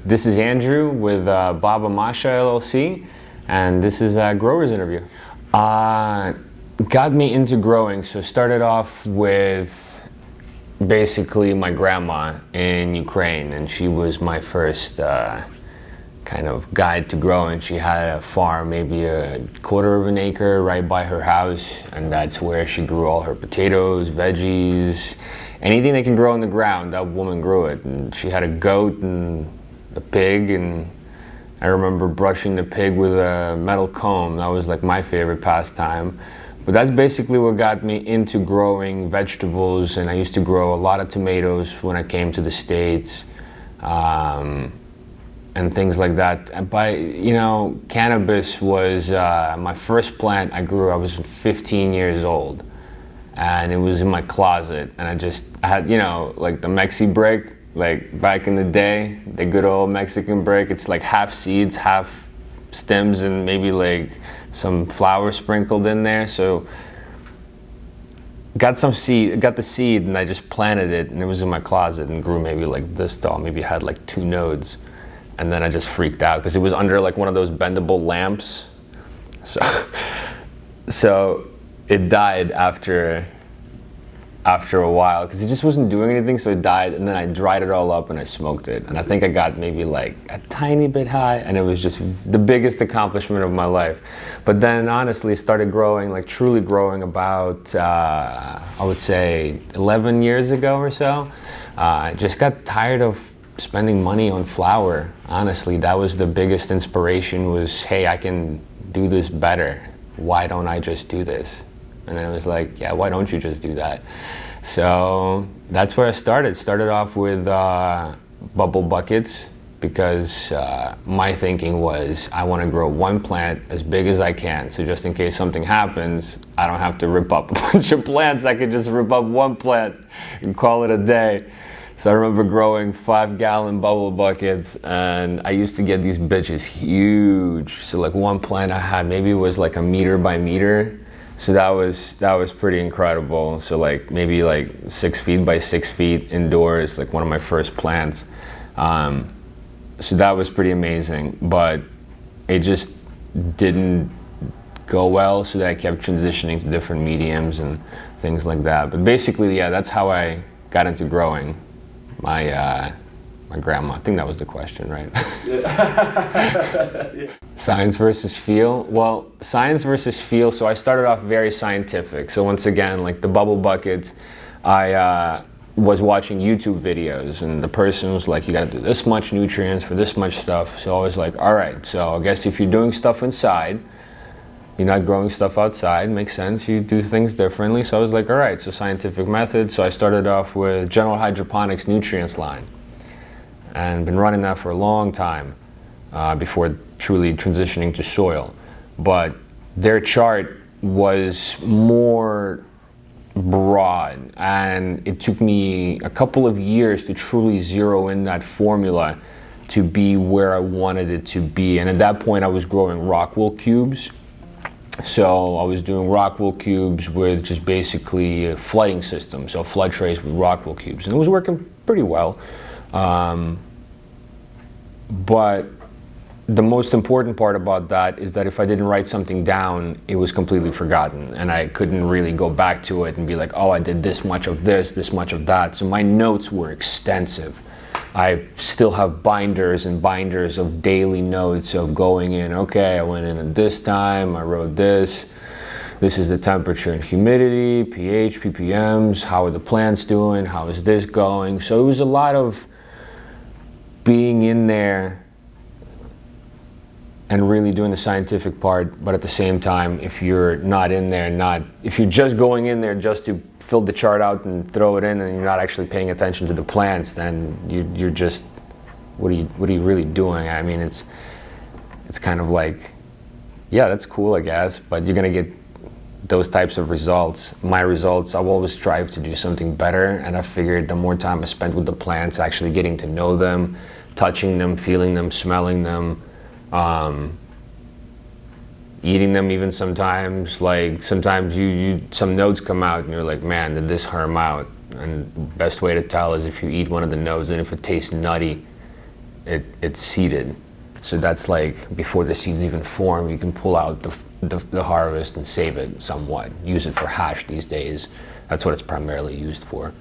This is Andrew with BaBa Masha LLC, and this is a Grower's Interview. Got me into growing, so started off with basically my grandma in Ukraine, and she was my first kind of guide to growing. She had a farm, maybe a quarter of an acre right by her house, and that's where she grew all her potatoes, veggies, anything that can grow on the ground, that woman grew it. And she had a goat and a pig, and I remember brushing the pig with a metal comb. That was like my favorite pastime. But that's basically what got me into growing vegetables, and I used to grow a lot of tomatoes when I came to the States, and things like that. Cannabis was my first plant I grew. I was 15 years old, and it was in my closet, and I had, like the Mexi brick, like back in the day, the good old Mexican brick. It's like half seeds, half stems, and maybe like some flour sprinkled in there. So got the seed, and I just planted it, and it was in my closet and grew maybe like this tall, maybe had like 2 nodes. And then I just freaked out because it was under like one of those bendable lamps. So it died after a while because it just wasn't doing anything, so it died. And then I dried it all up and I smoked it. And I think I got maybe like a tiny bit high, and it was just the biggest accomplishment of my life. But then honestly started growing, like truly growing about, I would say 11 years ago or so. I just got tired of spending money on flour. Honestly, that was the biggest inspiration, was, hey, I can do this better. Why don't I just do this? And then I was like, yeah, why don't you just do that? So that's where I started. Started off with bubble buckets because my thinking was I want to grow one plant as big as I can. So just in case something happens, I don't have to rip up a bunch of plants. I could just rip up one plant and call it a day. So I remember growing 5-gallon bubble buckets, and I used to get these bitches huge. So like one plant I had, maybe it was like a meter by meter. So that was pretty incredible. So like maybe like 6 feet by 6 feet indoors, like one of my first plants. So that was pretty amazing, but it just didn't go well, so that I kept transitioning to different mediums and things like that. But basically, yeah, that's how I got into growing. My grandma. I think that was the question, right? Yeah. Science versus feel. Well, science versus feel. So I started off very scientific. So once again, like the bubble buckets, I was watching YouTube videos, and the person was like, you got to do this much nutrients for this much stuff. So I was like, all right. So I guess if you're doing stuff inside, you're not growing stuff outside, makes sense, you do things differently. So I was like, all right, so scientific method. So I started off with General Hydroponics nutrients line, and been running that for a long time before truly transitioning to soil. But their chart was more broad, and it took me a couple of years to truly zero in that formula to be where I wanted it to be. And at that point I was growing rockwool cubes. So I was doing rockwool cubes with just basically a flooding system, so flood trays with rockwool cubes, and it was working pretty well. But the most important part about that is that if I didn't write something down, it was completely forgotten, and I couldn't really go back to it and be like, oh, I did this much of this much of that. So my notes were extensive. I still have binders and binders of daily notes of going in, okay, I went in at this time, I wrote this is the temperature and humidity, pH, ppms, how are the plants doing, how is this going? So it was a lot of being in there and really doing the scientific part, but at the same time, if you're not in there, if you're just going in there just to fill the chart out and throw it in, and you're not actually paying attention to the plants, then you're just, what are you really doing? I mean, it's kind of like, yeah, that's cool, I guess, but you're gonna get those types of results. My results, I've always strived to do something better, and I figured the more time I spent with the plants, actually getting to know them, touching them, feeling them, smelling them, eating them even sometimes. Like sometimes some notes come out and you're like, man, did this harm out? And the best way to tell is if you eat one of the notes, and if it tastes nutty, it's seeded. So that's like before the seeds even form, you can pull out the harvest and save it somewhat. Use it for hash these days. That's what it's primarily used for.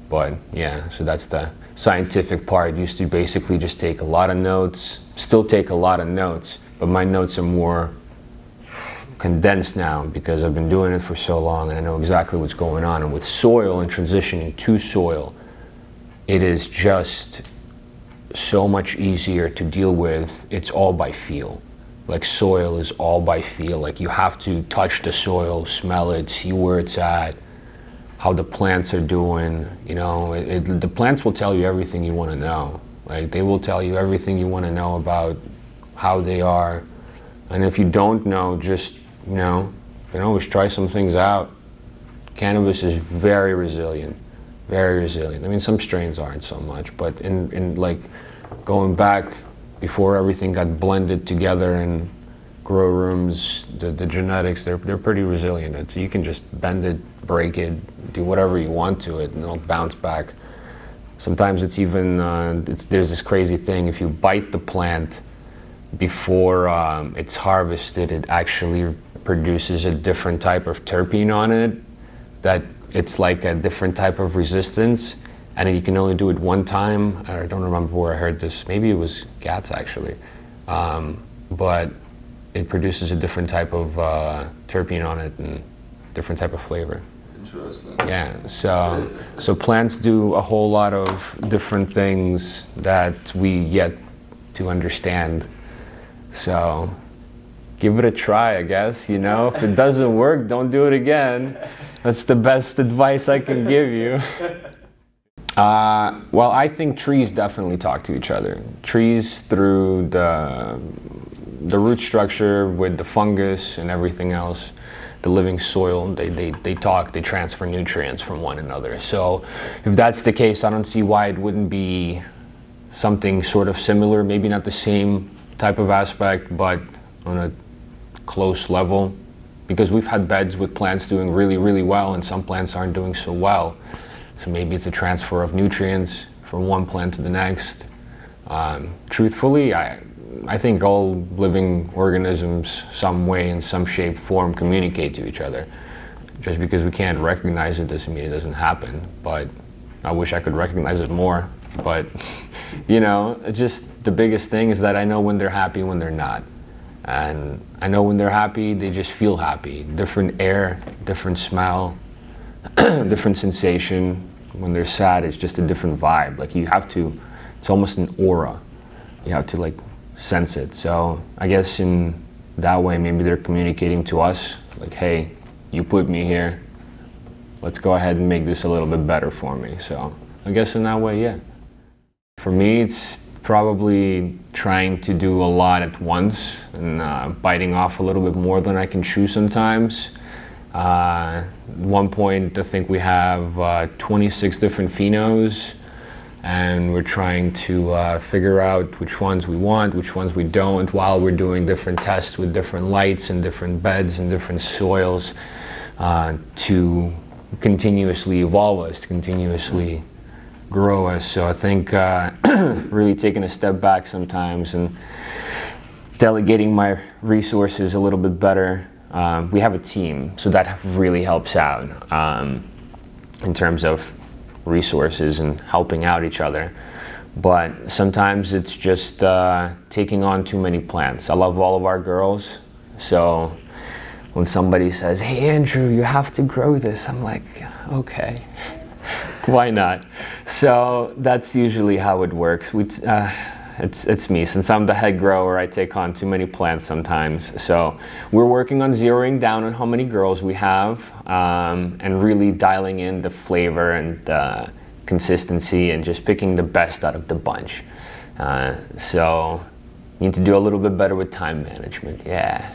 But yeah, so that's the scientific part. Used to basically just take a lot of notes, still take a lot of notes, but my notes are more condensed now because I've been doing it for so long and I know exactly what's going on. And with soil and transitioning to soil, it is just so much easier to deal with. It's all by feel. Like soil is all by feel. Like you have to touch the soil, smell it, see where it's at, how the plants are doing. You know, the plants will tell you everything you want to know. Like they will tell you everything you want to know about how they are. And if you don't know, just, you know, you can always try some things out. Cannabis is very resilient, very resilient. I mean, some strains aren't so much, but in like going back before everything got blended together in grow rooms, the genetics, they're pretty resilient. So you can just bend it, break it, do whatever you want to it, and it'll bounce back. Sometimes it's even, there's this crazy thing, if you bite the plant before it's harvested, it actually produces a different type of terpene on it, that it's like a different type of resistance, and you can only do it one time. I don't remember where I heard this. Maybe it was GATS actually, but it produces a different type of terpene on it and different type of flavor. Interesting. Yeah, so plants do a whole lot of different things that we yet to understand. So give it a try, I guess, you know. If it doesn't work, don't do it again. That's the best advice I can give you. Well, I think trees definitely talk to each other. Trees, through the root structure with the fungus and everything else, the living soil, they talk, they transfer nutrients from one another. So if that's the case, I don't see why it wouldn't be something sort of similar, maybe not the same type of aspect, but on a close level, because we've had beds with plants doing really, really well and some plants aren't doing so well. So maybe it's a transfer of nutrients from one plant to the next. Truthfully, I think all living organisms, some way, in some shape, form, communicate to each other. Just because we can't recognize it doesn't mean it doesn't happen, but I wish I could recognize it more. But, you know, just the biggest thing is that I know when they're happy, when they're not. And I know when they're happy, they just feel happy. Different air, different smell, different sensation. When they're sad, it's just a different vibe. Like you have to, it's almost an aura. You have to like sense it. So I guess in that way, maybe they're communicating to us like, hey, you put me here. Let's go ahead and make this a little bit better for me. So I guess in that way, yeah. For me, it's probably trying to do a lot at once and biting off a little bit more than I can chew sometimes. At one point, I think we have 26 different phenos, and we're trying to figure out which ones we want, which ones we don't, while we're doing different tests with different lights and different beds and different soils to continuously evolve us, to continuously grow us. So I think really taking a step back sometimes and delegating my resources a little bit better. We have a team, so that really helps out in terms of resources and helping out each other. But sometimes it's just taking on too many plants. I love all of our girls, so when somebody says, hey Andrew, you have to grow this, I'm like, okay. Why not? So that's usually how it works. It's me. Since I'm the head grower, I take on too many plants sometimes. So we're working on zeroing down on how many girls we have and really dialing in the flavor and the consistency and just picking the best out of the bunch. So need to do a little bit better with time management, yeah.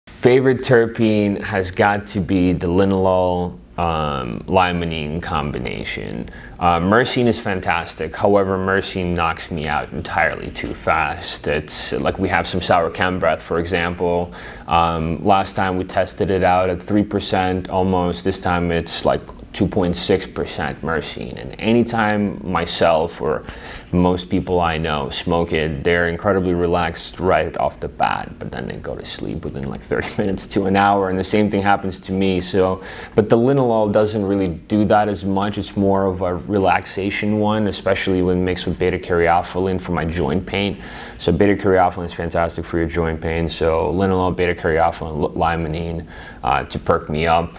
Favorite terpene has got to be the linalool limonene combination. Myrcene is fantastic. However, myrcene knocks me out entirely too fast. It's like we have some sour chem breath, for example. Last time we tested it out at 3% almost. This time it's like 2.6% myrcene. And anytime myself or most people I know smoke it, they're incredibly relaxed right off the bat, but then they go to sleep within like 30 minutes to an hour, and the same thing happens to me. So, but the linalool doesn't really do that as much. It's more of a relaxation one, especially when mixed with beta-caryophyllene for my joint pain. So beta-caryophyllene is fantastic for your joint pain. So linalool, beta-caryophyllene, limonene to perk me up.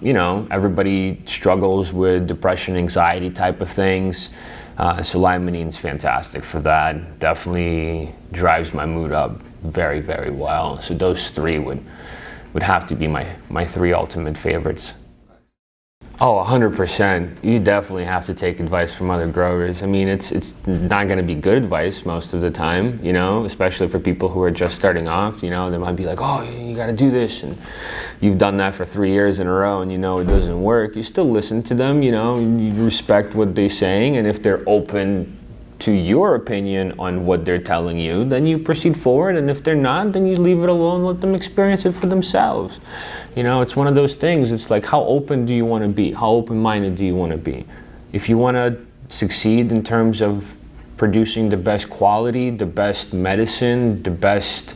You know, everybody struggles with depression, anxiety type of things. So limonene is fantastic for that. Definitely drives my mood up very, very well. So those three would have to be my three ultimate favorites. Oh, 100%. You definitely have to take advice from other growers. I mean, it's not going to be good advice most of the time, you know, especially for people who are just starting off. You know, they might be like, oh, you got to do this, and you've done that for 3 years in a row and you know it doesn't work. You still listen to them, you know, you respect what they're saying, and if they're open to your opinion on what they're telling you, then you proceed forward, and if they're not, then you leave it alone, let them experience it for themselves. You know, it's one of those things. It's like, how open do you want to be? How open-minded do you want to be? If you want to succeed in terms of producing the best quality, the best medicine, the best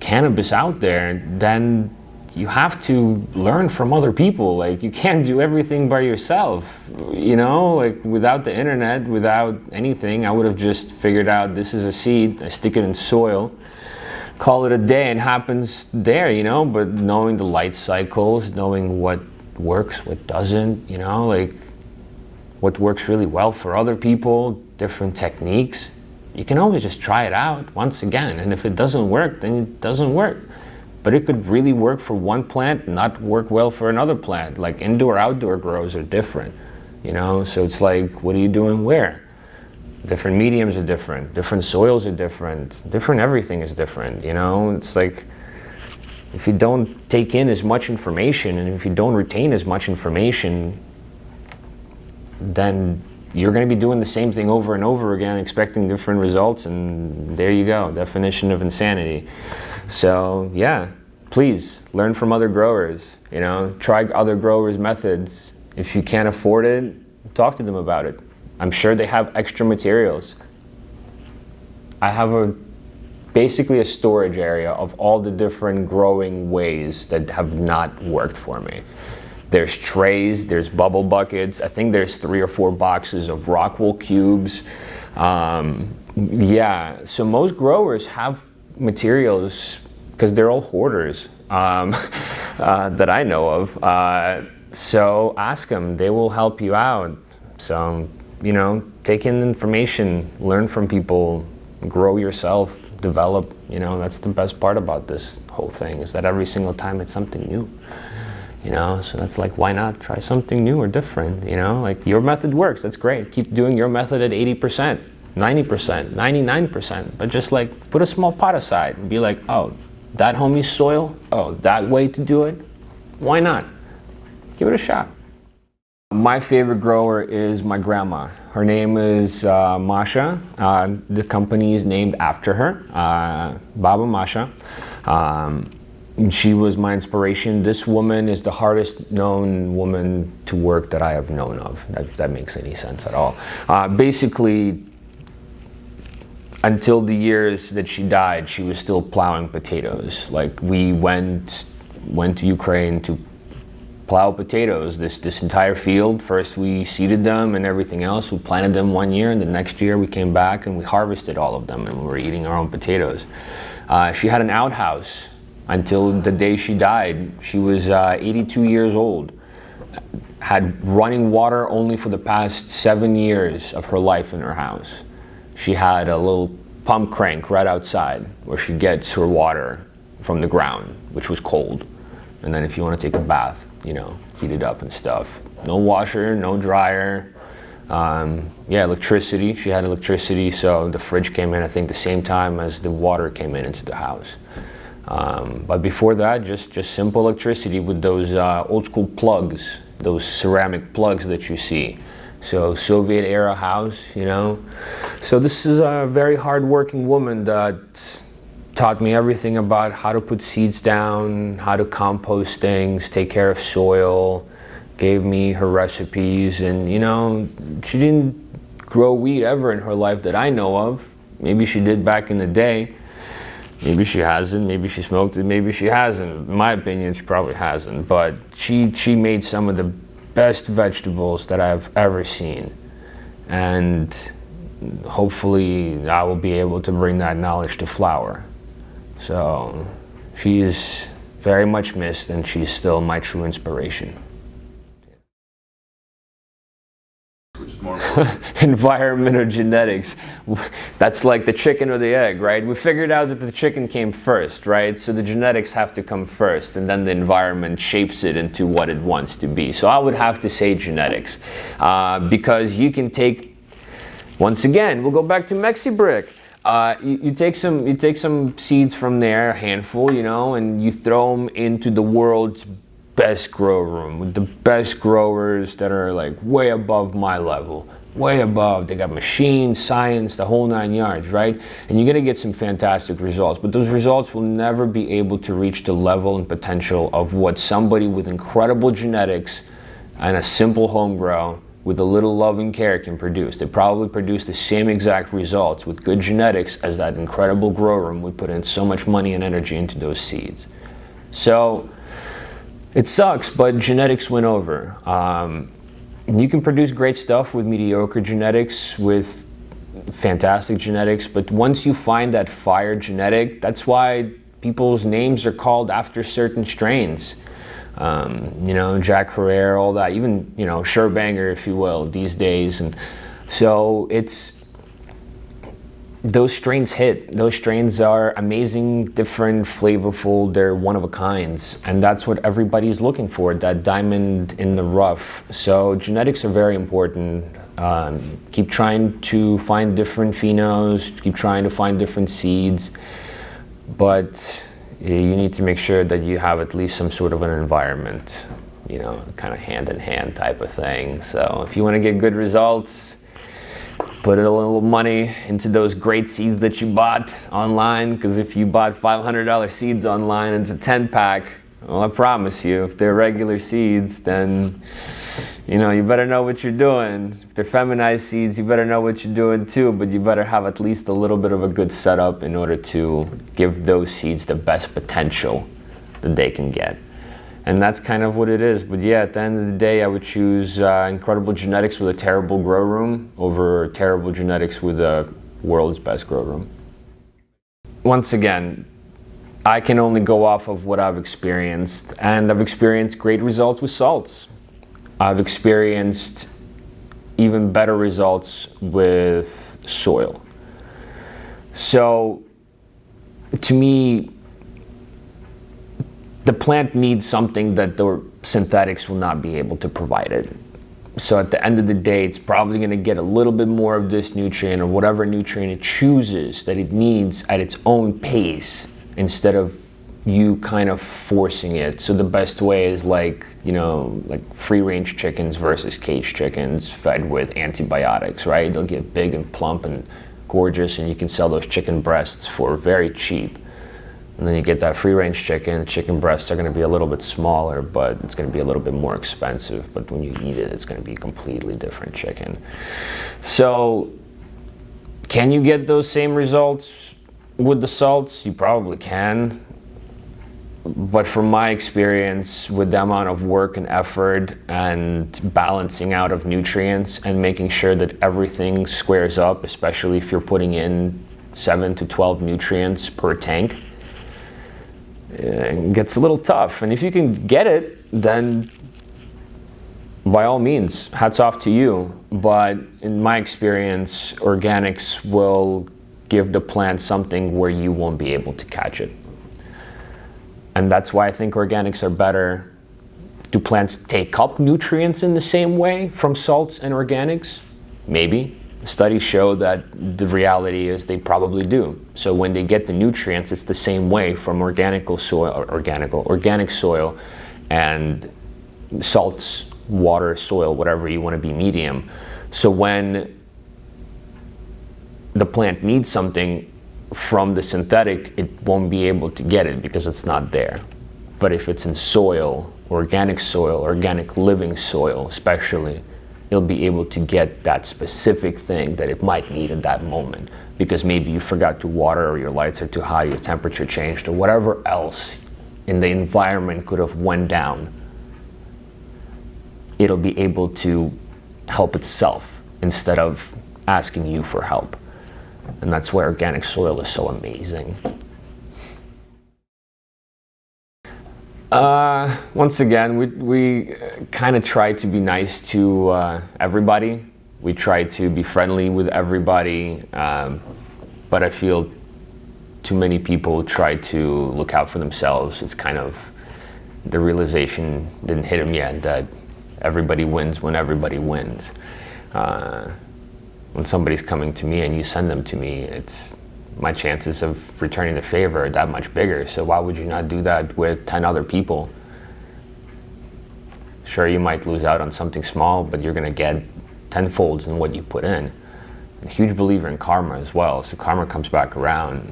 cannabis out there, then you have to learn from other people. Like, you can't do everything by yourself, you know? Like, without the internet, without anything, I would have just figured out this is a seed, I stick it in soil, call it a day, and happens there, you know? But knowing the light cycles, knowing what works, what doesn't, you know, like what works really well for other people, different techniques, you can always just try it out once again. And if it doesn't work, then it doesn't work. But it could really work for one plant, not work well for another plant. Like indoor, outdoor grows are different, you know? So it's like, what are you doing where? Different mediums are different soils are different everything is different, you know? It's like, if you don't take in as much information and if you don't retain as much information, then you're going to be doing the same thing over and over again, expecting different results, and there you go, definition of insanity. So yeah, please learn from other growers, you know, try other growers' methods. If you can't afford it, talk to them about it. I'm sure they have extra materials. I have basically a storage area of all the different growing ways that have not worked for me. There's trays, there's bubble buckets. I think there's 3 or 4 boxes of rockwool cubes. Yeah, so most growers have materials because they're all hoarders that I know of. So ask them, they will help you out. So, you know, take in information, learn from people, grow yourself, develop. You know, that's the best part about this whole thing, is that every single time it's something new. You know, so that's like, why not try something new or different? You know, like, your method works, that's great. Keep doing your method at 80%, 90%, 99%, but just like put a small pot aside and be like, oh, that homie's soil, oh, that way to do it, why not? Give it a shot. My favorite grower is my grandma. Her name is Masha. The company is named after her, BaBa Masha. She was my inspiration. This woman is the hardest known woman to work that I have known of, if that makes any sense at all. Basically, until the years that she died, she was still plowing potatoes. Like, we went to Ukraine to plow potatoes, this entire field. First we seeded them and everything else. We planted them 1 year, and the next year we came back and we harvested all of them, and we were eating our own potatoes. She had an outhouse until the day she died. She was 82 years old, had running water only for the past 7 years of her life in her house. She had a little pump crank right outside where she gets her water from the ground, which was cold. And then if you want to take a bath, you know, heat it up and stuff. No washer, no dryer. Yeah, electricity. She had electricity, so the fridge came in, I think, the same time as the water came into the house. But before that, just simple electricity with those old school plugs, those ceramic plugs that you see. So Soviet era house, you know. So this is a very hard-working woman that taught me everything about how to put seeds down, how to compost things, take care of soil, gave me her recipes, and you know, she didn't grow weed ever in her life that I know of. Maybe she did back in the day. Maybe she hasn't. Maybe she smoked it. Maybe she hasn't. In my opinion, she probably hasn't. But she made some of the best vegetables that I've ever seen. And hopefully I will be able to bring that knowledge to flower. So she's very much missed, and she's still my true inspiration. Which is more important? Environment or genetics. That's like the chicken or the egg, right? We figured out that the chicken came first, right? So the genetics have to come first, and then the environment shapes it into what it wants to be. So I would have to say genetics, because you can take, once again, we'll go back to Mexibrick. You take some seeds from there, a handful, you know, and you throw them into the world's best grow room with the best growers that are like way above my level, way above. They got machines, science, the whole 9 yards, right? And you're gonna get some fantastic results, but those results will never be able to reach the level and potential of what somebody with incredible genetics and a simple home grow with a little love and care can produce. They probably produce the same exact results with good genetics as that incredible grow room we put in so much money and energy into those seeds. So it sucks, but genetics win over. You can produce great stuff with mediocre genetics, with fantastic genetics, but once you find that fire genetic, that's why people's names are called after certain strains. You know, Jack Herrera, all that, even, you know, Sherbanger, if you will, these days. And so it's, those strains hit. Those strains are amazing, different, flavorful, they're one of a kinds. And that's what everybody's looking for, that diamond in the rough. So genetics are very important. Keep trying to find different phenos, keep trying to find different seeds, but you need to make sure that you have at least some sort of an environment, you know, kind of hand in hand type of thing. So if you want to get good results, put a little money into those great seeds that you bought online, because if you bought $500 seeds online and it's a 10-pack, well, I promise you, if they're regular seeds, then, you know, you better know what you're doing. If they're feminized seeds, you better know what you're doing too, but you better have at least a little bit of a good setup in order to give those seeds the best potential that they can get. And that's kind of what it is. But yeah, at the end of the day, I would choose incredible genetics with a terrible grow room over terrible genetics with a world's best grow room. Once again, I can only go off of what I've experienced, and I've experienced great results with salts. I've experienced even better results with soil. So to me, the plant needs something that the synthetics will not be able to provide it. So at the end of the day, it's probably going to get a little bit more of this nutrient or whatever nutrient it chooses that it needs at its own pace, instead of you kind of forcing it. So the best way is like, you know, like free range chickens versus cage chickens fed with antibiotics, right? They'll get big and plump and gorgeous, and you can sell those chicken breasts for very cheap. And then you get that free range chicken. The chicken breasts are going to be a little bit smaller, but it's going to be a little bit more expensive. But when you eat it, it's going to be a completely different chicken. So can you get those same results with the salts? You probably can. But from my experience, with the amount of work and effort and balancing out of nutrients and making sure that everything squares up, especially if you're putting in 7 to 12 nutrients per tank, it gets a little tough. And if you can get it, then by all means, hats off to you. But in my experience, organics will give the plant something where you won't be able to catch it. And that's why I think organics are better. Do plants take up nutrients in the same way from salts and organics? Maybe. Studies show that the reality is they probably do. So when they get the nutrients, it's the same way from organic soil and salts, water, soil, whatever you want to be medium. So when the plant needs something from the synthetic, it won't be able to get it because it's not there. But if it's in soil, organic living soil especially, you'll be able to get that specific thing that it might need at that moment, because maybe you forgot to water, or your lights are too high, your temperature changed, or whatever else in the environment could have went down. It'll be able to help itself instead of asking you for help. And that's why organic soil is so amazing. Once again, we kind of try to be nice to everybody. We try to be friendly with everybody, but I feel too many people try to look out for themselves. It's kind of, the realization didn't hit them yet that everybody wins when everybody wins. When somebody's coming to me and you send them to me, it's, my chances of returning the favor are that much bigger. So why would you not do that with 10 other people? Sure, you might lose out on something small, but you're gonna get tenfolds in what you put in. I'm a huge believer in karma as well, so karma comes back around.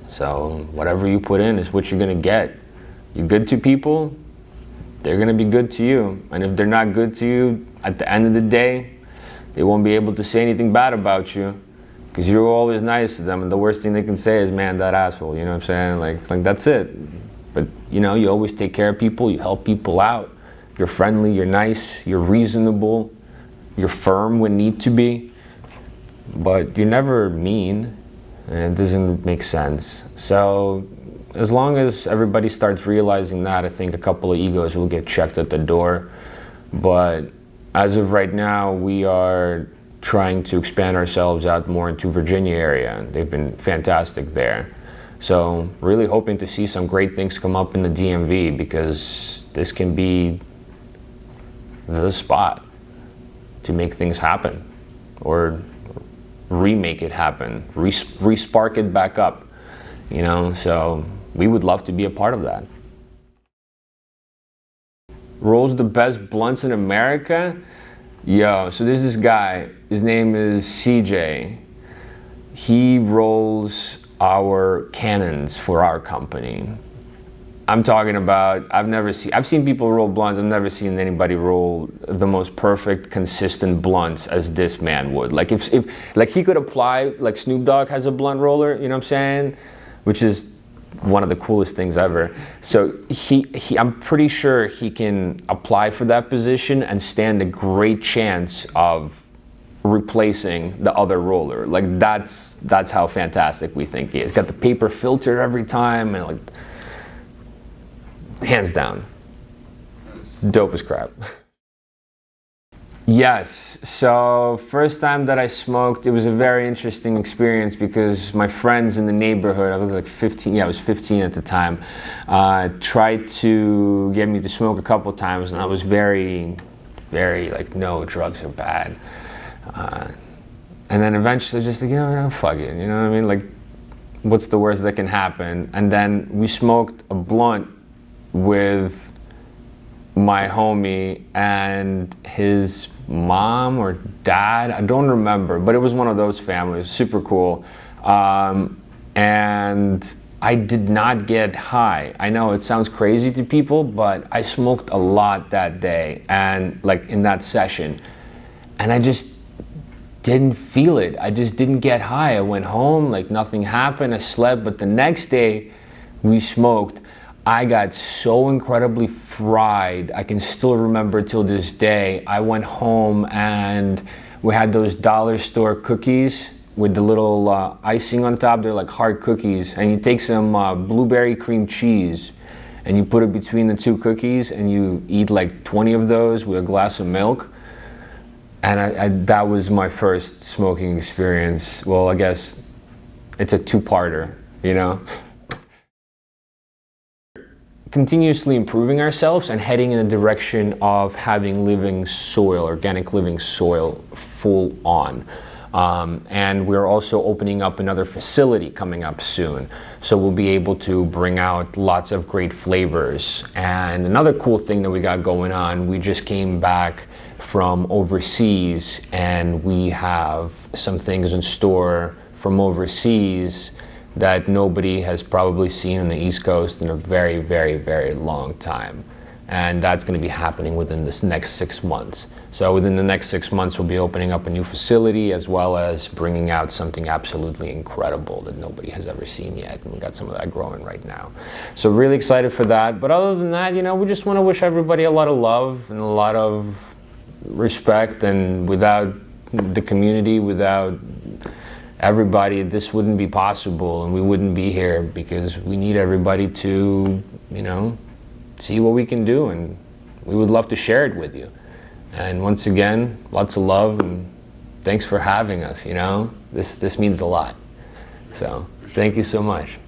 So whatever you put in is what you're gonna get. You're good to people, they're gonna be good to you. And if they're not good to you, at the end of the day, they won't be able to say anything bad about you, because you're always nice to them, and the worst thing they can say is, man, that asshole, you know what I'm saying? Like that's it. But you know, you always take care of people, you help people out, you're friendly, you're nice, you're reasonable, you're firm when need to be, but you're never mean, and it doesn't make sense. So as long as everybody starts realizing that, I think a couple of egos will get checked at the door. But as of right now, we are trying to expand ourselves out more into Virginia area. They've been fantastic there. So really hoping to see some great things come up in the DMV, because this can be the spot to make things happen, or remake it happen, re-spark it back up, you know? So we would love to be a part of that. Rolls the best blunts in America? Yo, so there's this guy, his name is CJ. He rolls our cannons for our company. I'm talking about, I've seen people roll blunts, I've never seen anybody roll the most perfect, consistent blunts as this man would. Like if like he could apply, like Snoop Dogg has a blunt roller, you know what I'm saying? Which is one of the coolest things ever. So I'm pretty sure he can apply for that position and stand a great chance of replacing the other roller. Like that's how fantastic we think he is. Got the paper filter every time, and like, hands down, dope as crap. Yes, so first time that I smoked, it was a very interesting experience, because my friends in the neighborhood, I was like 15, yeah, I was 15 at the time, tried to get me to smoke a couple times, and I was very like, no, drugs are bad. And then eventually just like, you know, fuck it, you know what I mean? Like, what's the worst that can happen? And then we smoked a blunt with my homie and his mom or dad, I don't remember, but it was one of those families, super cool. And I did not get high. I know it sounds crazy to people, but I smoked a lot that day, and like in that session, and I just didn't feel it. I just didn't get high. I went home, like nothing happened, I slept, but the next day we smoked. I got so incredibly fried. I can still remember till this day. I went home and we had those dollar store cookies with the little icing on top. They're like hard cookies. And you take some blueberry cream cheese and you put it between the two cookies, and you eat like 20 of those with a glass of milk. And that was my first smoking experience. Well, I guess it's a two-parter, you know? Continuously improving ourselves and heading in the direction of having living soil, organic living soil, full on. And we're also opening up another facility coming up soon. So we'll be able to bring out lots of great flavors. And another cool thing that we got going on, we just came back from overseas, and we have some things in store from overseas that nobody has probably seen on the East Coast in a very, very, very long time. And that's going to be happening within this next 6 months. So within the next 6 months, we'll be opening up a new facility as well as bringing out something absolutely incredible that nobody has ever seen yet. And we got some of that growing right now. So really excited for that. But other than that, you know, we just want to wish everybody a lot of love and a lot of respect. And without the community, without everybody, this wouldn't be possible, and we wouldn't be here, because we need everybody to, you know, see what we can do, and we would love to share it with you. And once again, lots of love, and thanks for having us, you know. This means a lot. So thank you so much.